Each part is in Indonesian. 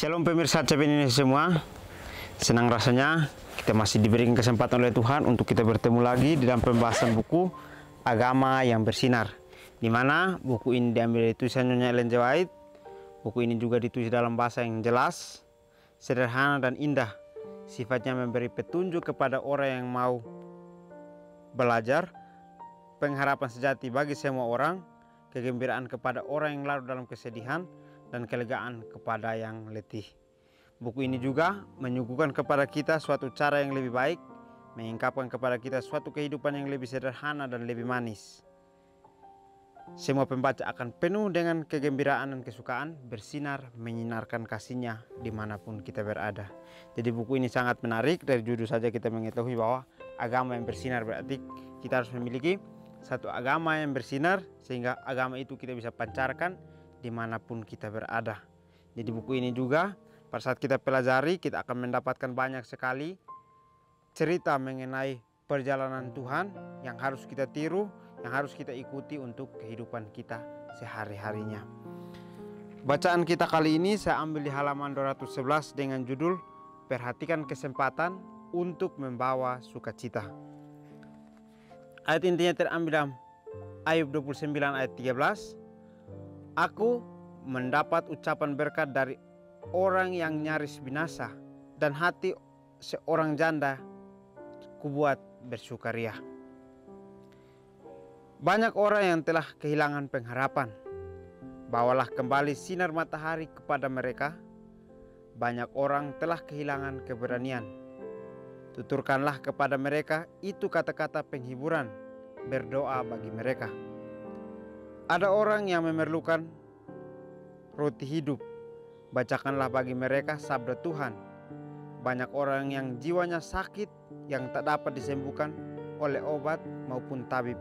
Shalom pemirsa CP Indonesia semua. Senang rasanya kita masih diberikan kesempatan oleh Tuhan untuk kita bertemu lagi di dalam pembahasan buku Agama yang Bersinar, di mana buku ini diambil dari tulisan Nyonya Ellen G. White. Buku ini juga ditulis dalam bahasa yang jelas, sederhana dan indah. Sifatnya memberi petunjuk kepada orang yang mau belajar, pengharapan sejati bagi semua orang, kegembiraan kepada orang yang larut dalam kesedihan, dan kelegaan kepada yang letih. Buku ini juga menyuguhkan kepada kita suatu cara yang lebih baik, mengungkapkan kepada kita suatu kehidupan yang lebih sederhana dan lebih manis. Semua pembaca akan penuh dengan kegembiraan dan kesukaan, bersinar menyinarkan kasihnya dimanapun kita berada. Jadi buku ini sangat menarik. Dari judul saja kita mengetahui bahwa agama yang bersinar berarti kita harus memiliki satu agama yang bersinar, sehingga agama itu kita bisa pancarkan dimanapun kita berada. Jadi buku ini juga pada saat kita pelajari, kita akan mendapatkan banyak sekali cerita mengenai perjalanan Tuhan yang harus kita tiru, yang harus kita ikuti untuk kehidupan kita sehari-harinya. Bacaan kita kali ini saya ambil di halaman 211 dengan judul Perhatikan Kesempatan untuk Membawa Sukacita. Ayat intinya terambil dalam Ayub 29 ayat 13. Aku mendapat ucapan berkat dari orang yang nyaris binasa, dan hati seorang janda kubuat bersukaria. Banyak orang yang telah kehilangan pengharapan. Bawalah kembali sinar matahari kepada mereka. Banyak orang telah kehilangan keberanian. Tuturkanlah kepada mereka itu kata-kata penghiburan, berdoa bagi mereka. Ada orang yang memerlukan roti hidup. Bacakanlah bagi mereka sabda Tuhan. Banyak orang yang jiwanya sakit, yang tak dapat disembuhkan oleh obat maupun tabib.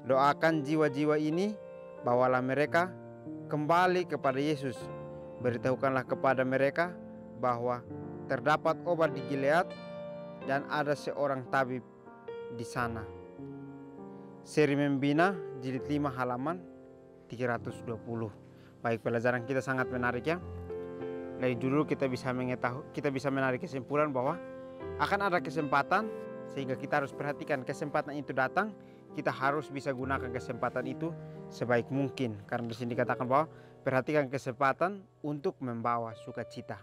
Doakan jiwa-jiwa ini, bawalah mereka kembali kepada Yesus. Beritahukanlah kepada mereka bahwa terdapat obat di Gilead dan ada seorang tabib di sana. Seri Membina jilid 5 halaman 320. Baik, pelajaran kita sangat menarik ya. Dari judul kita bisa menarik kesimpulan bahwa akan ada kesempatan, sehingga kita harus perhatikan kesempatan itu datang. Kita harus bisa gunakan kesempatan itu sebaik mungkin, karena di sini dikatakan bahwa perhatikan kesempatan untuk membawa sukacita,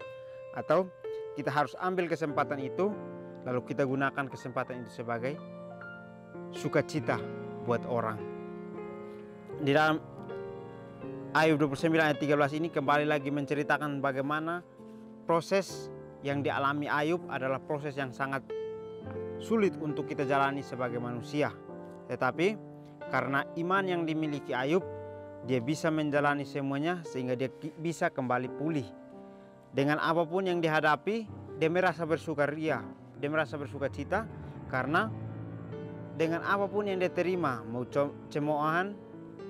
atau kita harus ambil kesempatan itu lalu kita gunakan kesempatan itu sebagai sukacita buat orang. Di dalam Ayub 29 ayat 13 ini kembali lagi menceritakan bagaimana proses yang dialami Ayub adalah proses yang sangat sulit untuk kita jalani sebagai manusia. Tetapi karena iman yang dimiliki Ayub, dia bisa menjalani semuanya sehingga dia bisa kembali pulih. Dengan apapun yang dihadapi, dia merasa bersukaria, dia merasa bersukacita, karena dengan apapun yang dia terima, mau cemoohan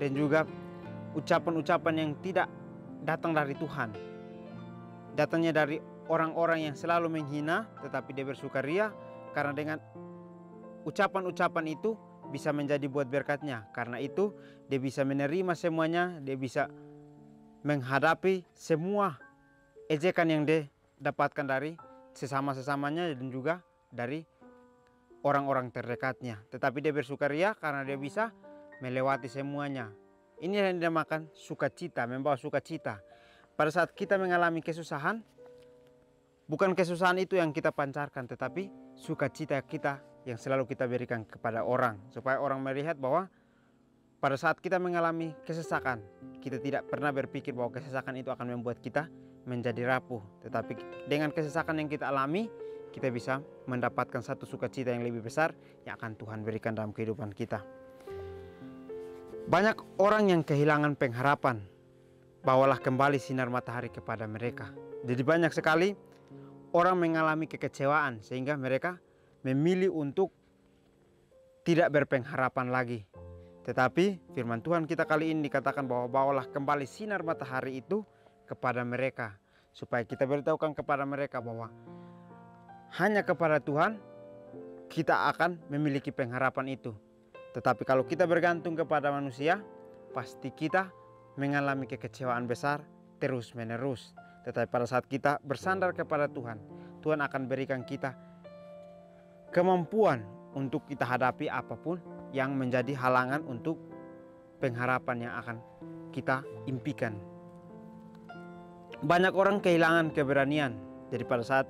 dan juga ucapan-ucapan yang tidak datang dari Tuhan, datangnya dari orang-orang yang selalu menghina, tetapi dia bersukaria karena dengan ucapan-ucapan itu bisa menjadi buat berkatnya. Karena itu dia bisa menerima semuanya, dia bisa menghadapi semua ejekan yang dia dapatkan dari sesama-sesamanya dan juga dari orang-orang terdekatnya. Tetapi dia bersukaria karena dia bisa melewati semuanya. Ini yang dinamakan sukacita, membawa sukacita. Pada saat kita mengalami kesusahan, bukan kesusahan itu yang kita pancarkan, tetapi sukacita kita yang selalu kita berikan kepada orang, supaya orang melihat bahwa pada saat kita mengalami kesesakan, kita tidak pernah berpikir bahwa kesesakan itu akan membuat kita menjadi rapuh. Tetapi dengan kesesakan yang kita alami, kita bisa mendapatkan satu sukacita yang lebih besar yang akan Tuhan berikan dalam kehidupan kita. Banyak orang yang kehilangan pengharapan. Bawalah kembali sinar matahari kepada mereka. Jadi banyak sekali orang mengalami kekecewaan, sehingga mereka memilih untuk tidak berpengharapan lagi. Tetapi firman Tuhan kita kali ini dikatakan bahwa bawalah kembali sinar matahari itu kepada mereka, supaya kita beritahukan kepada mereka bahwa hanya kepada Tuhan kita akan memiliki pengharapan itu. Tetapi kalau kita bergantung kepada manusia, pasti kita mengalami kekecewaan besar terus menerus. Tetapi pada saat kita bersandar kepada Tuhan, Tuhan akan berikan kita kemampuan untuk kita hadapi apapun yang menjadi halangan untuk pengharapan yang akan kita impikan. Banyak orang kehilangan keberanian. Jadi pada saat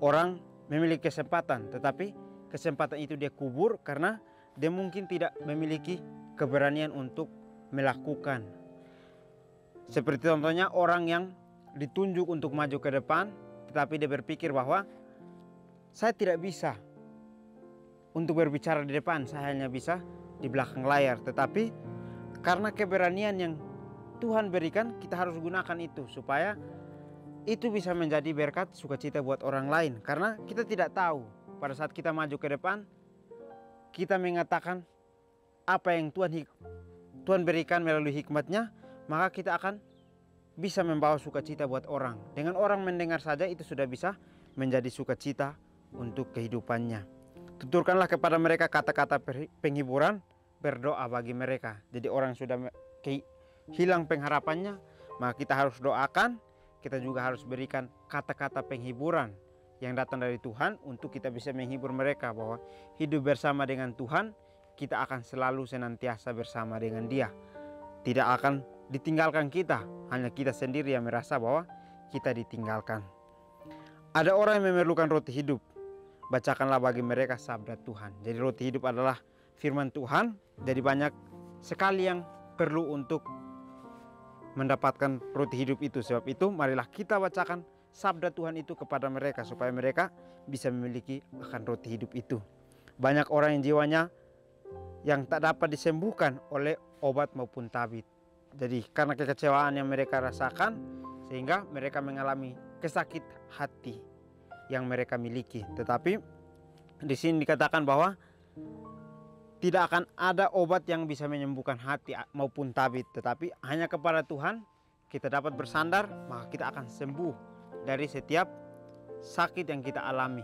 orang memiliki kesempatan, tetapi kesempatan itu dia kubur karena dia mungkin tidak memiliki keberanian untuk melakukan. Seperti contohnya orang yang ditunjuk untuk maju ke depan, tetapi dia berpikir bahwa saya tidak bisa untuk berbicara di depan, saya hanya bisa di belakang layar. Tetapi karena keberanian yang Tuhan berikan, kita harus gunakan itu supaya itu bisa menjadi berkat sukacita buat orang lain. Karena kita tidak tahu pada saat kita maju ke depan, kita mengatakan apa yang Tuhan berikan melalui hikmat-Nya, maka kita akan bisa membawa sukacita buat orang. Dengan orang mendengar saja itu sudah bisa menjadi sukacita untuk kehidupannya. Tuturkanlah kepada mereka kata-kata penghiburan, berdoa bagi mereka. Jadi orang sudah hilang pengharapannya, maka kita harus doakan. Kita juga harus berikan kata-kata penghiburan yang datang dari Tuhan untuk kita bisa menghibur mereka bahwa hidup bersama dengan Tuhan, kita akan selalu senantiasa bersama dengan Dia. Tidak akan ditinggalkan kita, hanya kita sendiri yang merasa bahwa kita ditinggalkan. Ada orang yang memerlukan roti hidup, bacakanlah bagi mereka sabda Tuhan. Jadi roti hidup adalah firman Tuhan. Jadi banyak sekali yang perlu untuk mendapatkan roti hidup itu. Sebab itu marilah kita bacakan sabda Tuhan itu kepada mereka supaya mereka bisa memiliki akan roti hidup itu. Banyak orang yang jiwanya yang tak dapat disembuhkan oleh obat maupun tabib. Jadi karena kekecewaan yang mereka rasakan, sehingga mereka mengalami kesakit hati yang mereka miliki. Tetapi di sini dikatakan bahwa tidak akan ada obat yang bisa menyembuhkan hati maupun tabib, tetapi hanya kepada Tuhan kita dapat bersandar, maka kita akan sembuh dari setiap sakit yang kita alami.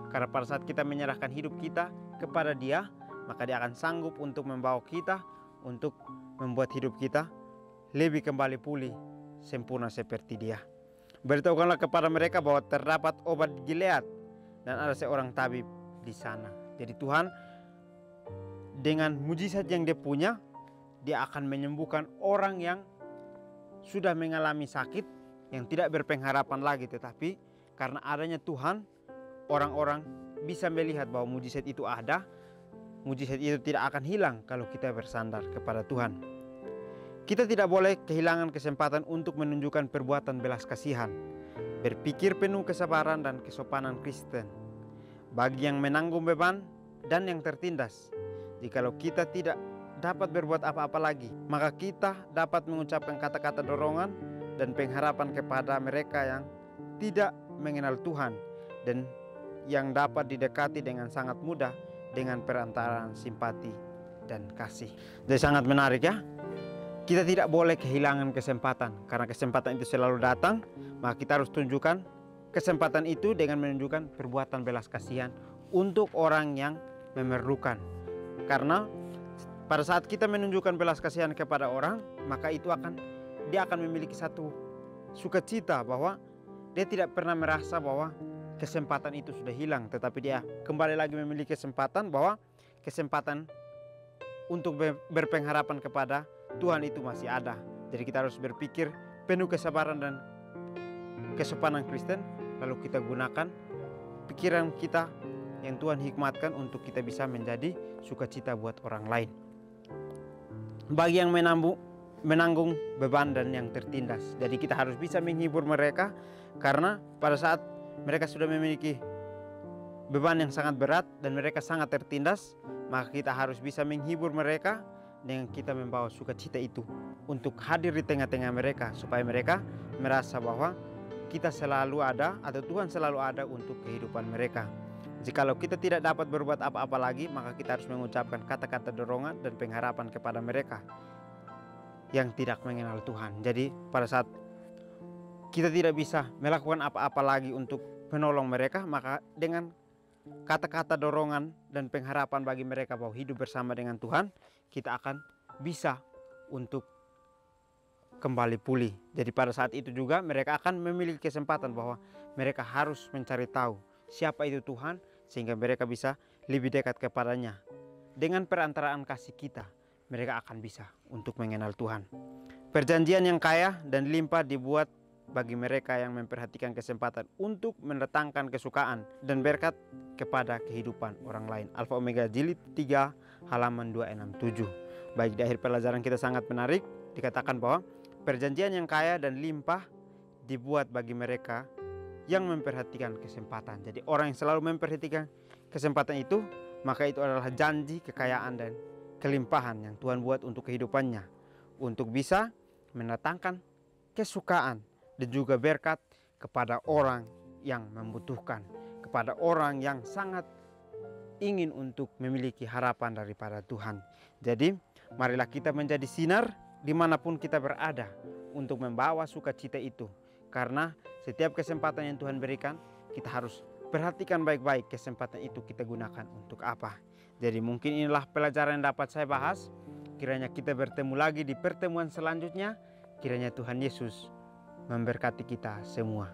Karena pada saat kita menyerahkan hidup kita kepada Dia, maka Dia akan sanggup untuk membawa kita, untuk membuat hidup kita lebih kembali pulih sempurna seperti Dia. Beritahukanlah kepada mereka bahwa terdapat obat Gilead dan ada seorang tabib di sana. Jadi Tuhan dengan mujizat yang Dia punya, Dia akan menyembuhkan orang yang sudah mengalami sakit, yang tidak berpengharapan lagi. Tetapi karena adanya Tuhan, orang-orang bisa melihat bahwa mujizat itu ada. Mujizat itu tidak akan hilang kalau kita bersandar kepada Tuhan. Kita tidak boleh kehilangan kesempatan untuk menunjukkan perbuatan belas kasihan, berpikir penuh kesabaran dan kesopanan Kristen bagi yang menanggung beban dan yang tertindas. Jikalau kita tidak dapat berbuat apa-apa lagi, maka kita dapat mengucapkan kata-kata dorongan dan pengharapan kepada mereka yang tidak mengenal Tuhan dan yang dapat didekati dengan sangat mudah dengan perantaraan simpati dan kasih. Jadi sangat menarik ya. Kita tidak boleh kehilangan kesempatan, karena kesempatan itu selalu datang. Maka kita harus tunjukkan kesempatan itu dengan menunjukkan perbuatan belas kasihan untuk orang yang memerlukan. Karena pada saat kita menunjukkan belas kasihan kepada orang, maka dia akan memiliki satu sukacita bahwa dia tidak pernah merasa bahwa kesempatan itu sudah hilang, tetapi dia kembali lagi memiliki kesempatan bahwa kesempatan untuk berpengharapan kepada Tuhan itu masih ada. Jadi kita harus berpikir penuh kesabaran dan kesopanan Kristen, lalu kita gunakan pikiran kita yang Tuhan hikmatkan untuk kita bisa menjadi sukacita buat orang lain. Bagi yang menanggung beban dan yang tertindas, jadi kita harus bisa menghibur mereka, karena pada saat mereka sudah memiliki beban yang sangat berat dan mereka sangat tertindas, maka kita harus bisa menghibur mereka dengan kita membawa sukacita itu untuk hadir di tengah-tengah mereka, supaya mereka merasa bahwa kita selalu ada atau Tuhan selalu ada untuk kehidupan mereka. Jikalau kita tidak dapat berbuat apa-apa lagi, maka kita harus mengucapkan kata-kata dorongan dan pengharapan kepada mereka yang tidak mengenal Tuhan. Jadi pada saat kita tidak bisa melakukan apa-apa lagi untuk menolong mereka, maka dengan kata-kata dorongan dan pengharapan bagi mereka bahwa hidup bersama dengan Tuhan, kita akan bisa untuk kembali pulih. Jadi pada saat itu juga mereka akan memiliki kesempatan bahwa mereka harus mencari tahu siapa itu Tuhan, sehingga mereka bisa lebih dekat kepadanya. Dengan perantaraan kasih kita, mereka akan bisa untuk mengenal Tuhan. Perjanjian yang kaya dan limpah dibuat bagi mereka yang memperhatikan kesempatan untuk mendatangkan kesukaan dan berkat kepada kehidupan orang lain. Alfa Omega Jilid 3 halaman 267. Baik, di akhir pelajaran kita sangat menarik, dikatakan bahwa perjanjian yang kaya dan limpah dibuat bagi mereka yang memperhatikan kesempatan. Jadi orang yang selalu memperhatikan kesempatan itu, maka itu adalah janji kekayaan dan kelimpahan yang Tuhan buat untuk kehidupannya, untuk bisa mendatangkan kesukaan dan juga berkat kepada orang yang membutuhkan, kepada orang yang sangat ingin untuk memiliki harapan daripada Tuhan. Jadi marilah kita menjadi sinar dimanapun kita berada untuk membawa sukacita itu. Karena setiap kesempatan yang Tuhan berikan, kita harus perhatikan baik-baik kesempatan itu kita gunakan untuk apa. Jadi mungkin inilah pelajaran yang dapat saya bahas. Kiranya kita bertemu lagi di pertemuan selanjutnya. Kiranya Tuhan Yesus memberkati kita semua.